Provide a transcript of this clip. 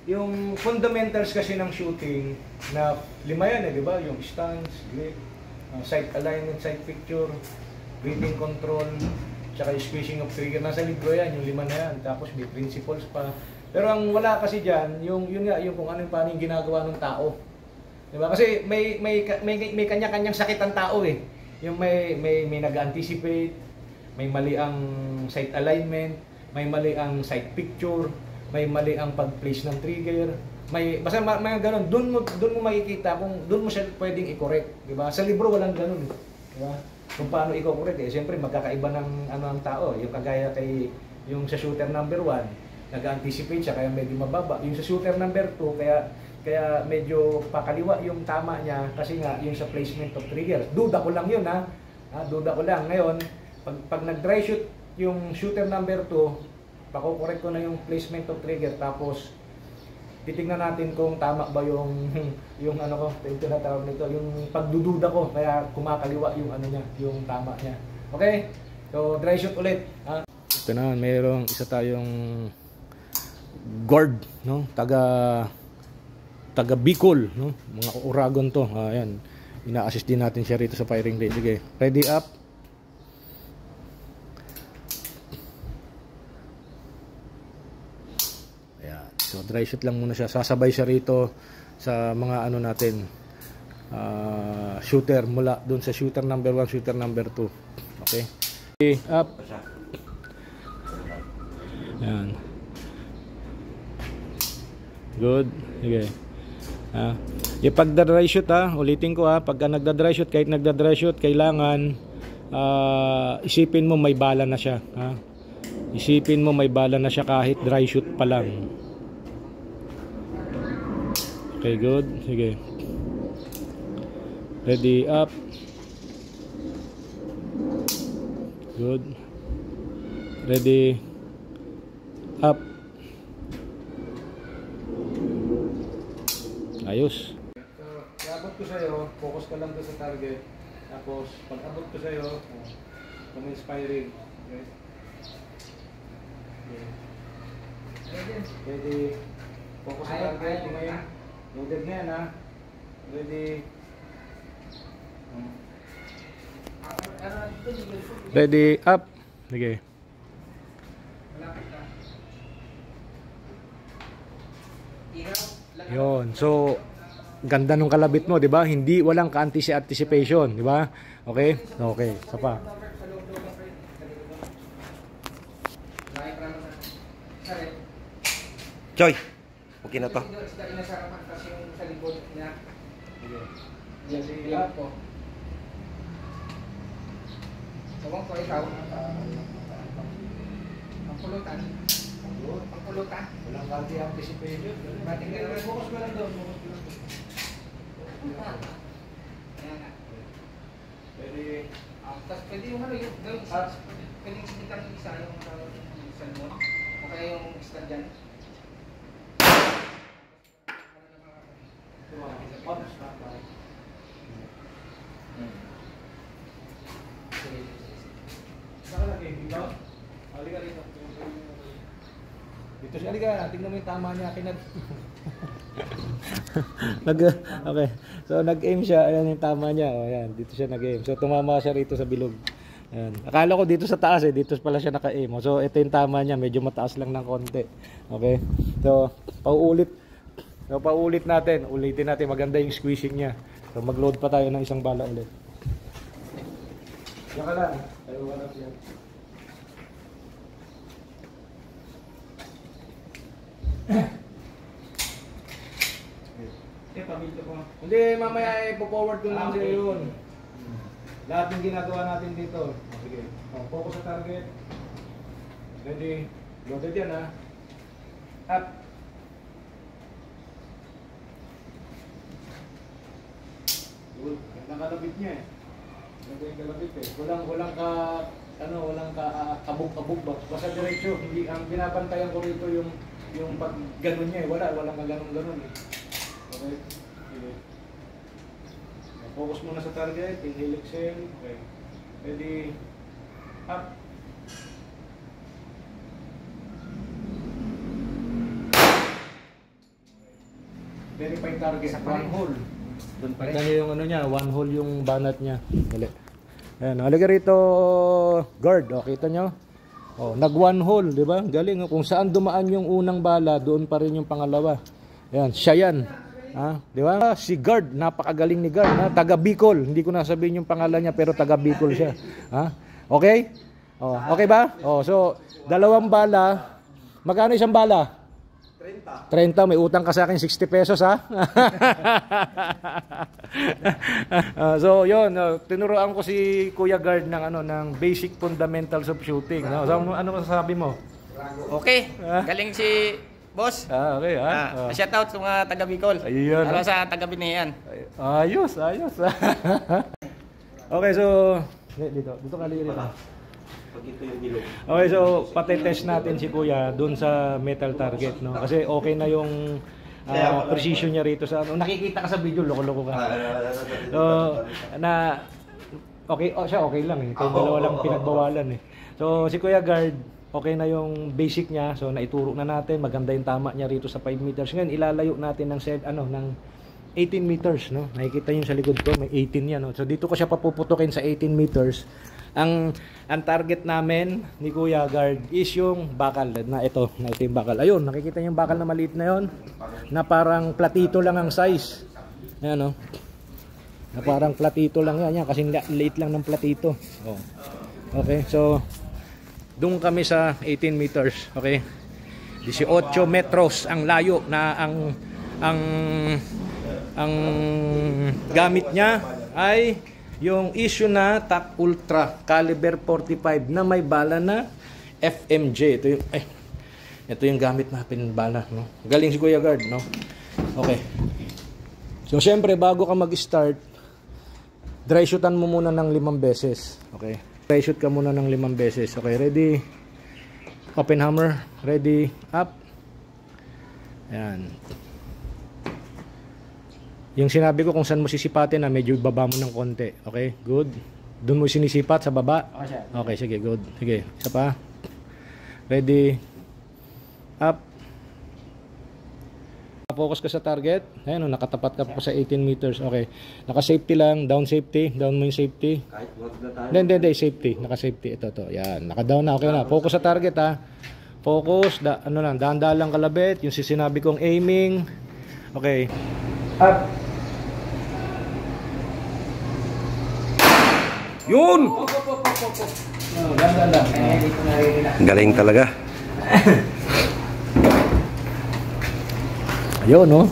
Yung fundamentals kasi ng shooting na 5 yan di ba? Yung stance, grip, sight alignment, sight picture, breathing control, tsaka yung spacing of trigger. Nasa libro yan, yung 5 na yan. Tapos may principles pa. Pero ang wala kasi diyan, yung kung ano yung paano yung ginagawa ng tao. Di ba? Kasi may kanya-kanyang sakit ang tao eh. Yung may nag-anticipate, may mali ang sight alignment, may mali ang sight picture, may mali ang pag-place ng trigger, basta mga ganun, doon mo makikita kung doon mo siya pwedeng i-correct, di ba? Sa libro walang ganun, di ba? Kung paano i-correct eh, siyempre magkakaiba ng ang tao, yung kagaya kay yung sa shooter number 1, nag-anticipate siya kaya medyo mababa. Yung sa shooter number 2, kaya medyo pakaliwa yung tama niya kasi nga yung sa placement of trigger. Duda ko lang yun ha. Duda ko lang. Ngayon, pag nag-dry shoot yung shooter number 2, pako-correct ko na yung placement of trigger tapos titingnan natin kung tama ba yung ano ko, yung tinatawag nito, yung pagdududa ko kaya kumakaliwa yung ano niya, yung tama niya. Okay? So dry shoot ulit. Ito na, mayroong isa tayong guard, no? Taga Bicol, no? Mga Uragon to. Ayan. Ina-assist din natin siya rito sa firing range. Sige. Ready up. So dry shoot lang muna siya. Sasabay siya rito sa mga ano natin, shooter mula doon sa shooter number 1, shooter number 2. Okay? Up. Ayan. Good. Sige. Yung pagda-dry shoot ulitin ko pagka nagda-dry shoot, kahit nagda-dry shoot, kailangan isipin mo may bala na siya. Isipin mo may bala na siya kahit dry shoot pa lang. Okay, good. Sige. Ready, up. Good. Ready, up. Ayos. So, abot ko sa'yo, focus ka lang to sa target. Tapos, pag abot ko sa'yo, inspiring. Okay. Ready. Focus sa target. Ngayon. Loaded na yan Ready. Ready, up. Sige. Yun. So, ganda nung kalabit mo, di ba? Hindi, walang ka-anticipation, di ba? Okay? Okay. Isa pa. Choy! Okay na to. Yan po. Sawang ko ikaw. Ang pulutan. Ang pulutan. Walang anticipation. Bating ka naman. Focus ka lang doon. Pwede. Tapos pwede yung ano yung pwede sinikang isa yung salmon. O kaya yung stand dyan. Saka lagi, dito. Halika rito. Dito siya, halika. Tingnan mo yung tama niya. Okay. So nag-aim siya. Ayan yung tama niya. O, ayan. Dito siya nag-aim. So tumama siya rito sa bilog. Ayan. Akala ko dito sa taas dito pala siya naka-aim. So ito yung tama niya. Medyo mataas lang ng konti. Okay. So paulit natin. Ulitin natin. Maganda yung squeezing niya. So mag-load pa tayo ng isang bala ulit. Yan ka lang. Tayo ka lang yan. Hindi, mamaya ipo-forward ko lang sa'yo yun. Lahat ng ginagawa natin dito. Sige. Focus sa target. Ready. Loaded yan Up. Good. Gandang kalabit niya Ganda yung kalabit Walang kabog-kabog ba? Basta diretso. Hindi, ang binabantayan ko rito yung pag ganun niya walang ganun-ganun Okay. Focus muna sa target, inhale, exhale. Okay. Ready. Up. verified target, one hole. Doon pa rin. Tignan niyo yung ano niya, one hole yung banat niya. Dali. Ayan, halika rito, guard. O, kita nyo? O, nag one hole, di ba? Galing. Kung saan dumaan yung unang bala, doon pa rin yung pangalawa. Ayan, siya yan. Ha? Di ba? Si guard, napakagaling ni guard. Ha? Taga Bicol. Hindi ko nasabihin yung pangalan niya, pero taga Bicol siya. Ha? Okay? O, okay ba? O, so, dalawang bala. Magkano isang bala? 30. May utang ka sa akin 60 pesos, ha? So yun, tinuruan ko si Kuya Guard ng ano, ng basic fundamentals of shooting, no? So, ano masasabi mo? Okay, galing si boss. Okay, ha? Shout out sa mga taga Bicol. Ayun. Lalo sa taga Binayan. Ayos. Okay, so dito ka dito. Okay, so pati-test natin si Kuya doon sa metal target, no? Kasi okay na yung precision niya rito sa ano. Nakikita ka sa video, loko-loko ka. So, siya okay lang eh. Kung dalawa lang pinagbawalan eh. So, si Kuya Guard, okay na yung basic niya. So, naituro na natin, maganda yung tama niya rito sa 5 meters. Ngayon, ilalayo natin ng 18 meters, no? Nakikita niyo sa likod ko, may 18 yan, no? So, dito ko siya papuputukin sa 18 meters. Ang target namin ni Kuya Guard is yung bakal na ito yung bakal. Ayun, nakikita niyo yung bakal na maliit na yon, na parang platito lang ang size. Ayan, no? Na parang platito lang yan, kasi liit lang ng platito. Oh. Okay, so doon kami sa 18 meters, okay? 18 metros ang layo na ang gamit niya ay yung issue na TAC Ultra caliber 45 na may bala na FMJ. Ito yung gamit natin bala, no? Galing si Kuya Guard, no? Okay. So syempre bago ka mag-start, dry shootan mo muna ng 5 beses. Okay. Dry shoot ka muna ng 5 beses. Okay, ready? Open hammer, ready, up. Ayan. Yung sinabi ko kung saan mo sisipatin na medyo baba mo ng konti. Okay, good. Doon mo sinisipat sa baba. Okay, sige, good. Sige, isa pa. Ready. Up. Focus ka sa target. Ayan, nakatapat ka po sa 18 meters. Okay. Naka-safety lang. Down safety. Down mo yung safety. Kahit wag na tayo. Hindi. Safety. Naka-safety. Ito. Yan. Naka-down na. Okay na. Focus sa target, ha. Focus. Dahan-dahan lang kalabit. Yung sinabi kong aiming. Okay. Up. Yun! Galing talaga. Ayun, no?